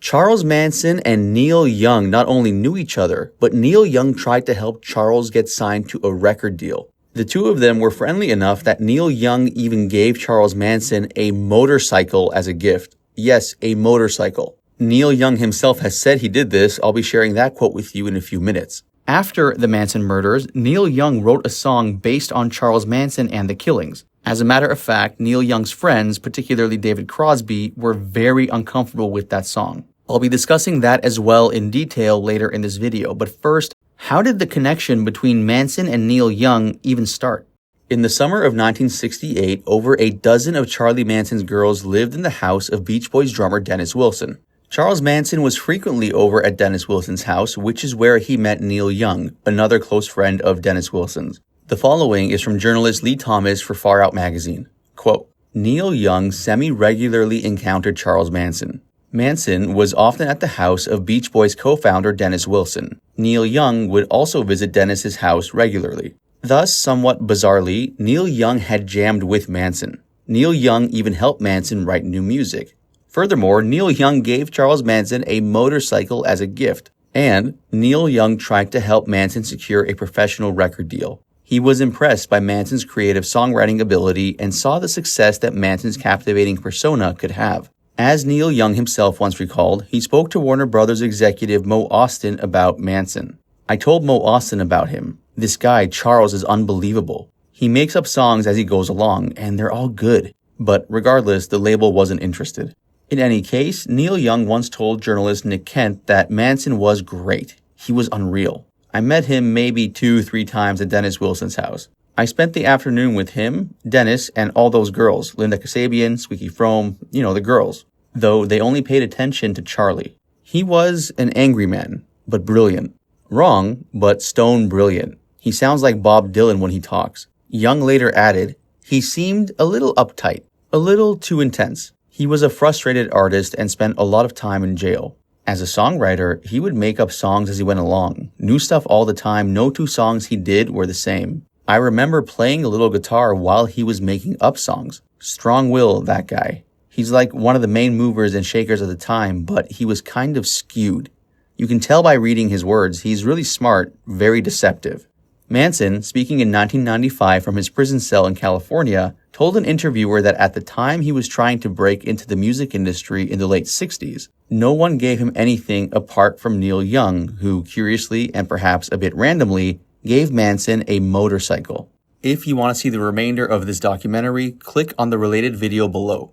Charles Manson and Neil Young not only knew each other, but Neil Young tried to help Charles get signed to a record deal. The two of them were friendly enough that Neil Young even gave Charles Manson a motorcycle as a gift. Yes, a motorcycle. Neil Young himself has said he did this. I'll be sharing that quote with you in a few minutes. After the Manson murders, Neil Young wrote a song based on Charles Manson and the killings. As a matter of fact, Neil Young's friends, particularly David Crosby, were very uncomfortable with that song. I'll be discussing that as well in detail later in this video, but first, how did the connection between Manson and Neil Young even start? In the summer of 1968, over a dozen of Charlie Manson's girls lived in the house of Beach Boys drummer Dennis Wilson. Charles Manson was frequently over at Dennis Wilson's house, which is where he met Neil Young, another close friend of Dennis Wilson's. The following is from journalist Lee Thomas for Far Out magazine. Quote, Neil Young semi-regularly encountered Charles Manson. Manson was often at the house of Beach Boys co-founder Dennis Wilson. Neil Young would also visit Dennis's house regularly. Thus, somewhat bizarrely, Neil Young had jammed with Manson. Neil Young even helped Manson write new music. Furthermore, Neil Young gave Charles Manson a motorcycle as a gift, and Neil Young tried to help Manson secure a professional record deal. He was impressed by Manson's creative songwriting ability and saw the success that Manson's captivating persona could have. As Neil Young himself once recalled, he spoke to Warner Brothers executive Mo Austin about Manson. I told Mo Austin about him. This guy, Charles, is unbelievable. He makes up songs as he goes along, and they're all good. But regardless, the label wasn't interested. In any case, Neil Young once told journalist Nick Kent that Manson was great. He was unreal. I met him maybe 2-3 times at Dennis Wilson's house. I spent the afternoon with him, Dennis, and all those girls, Linda Kasabian, Squeaky Fromme, the girls. Though they only paid attention to Charlie. He was an angry man, but brilliant. Wrong, but stone brilliant. He sounds like Bob Dylan when he talks. Young later added, he seemed a little uptight, a little too intense. He was a frustrated artist and spent a lot of time in jail. As a songwriter, he would make up songs as he went along. New stuff all the time, no two songs he did were the same. I remember playing a little guitar while he was making up songs. Strong will, that guy. He's like one of the main movers and shakers of the time, but he was kind of skewed. You can tell by reading his words, he's really smart, very deceptive. Manson, speaking in 1995 from his prison cell in California, told an interviewer that at the time he was trying to break into the music industry in the late 60s, no one gave him anything apart from Neil Young, who curiously and perhaps a bit randomly gave Manson a motorcycle. If you want to see the remainder of this documentary, click on the related video below.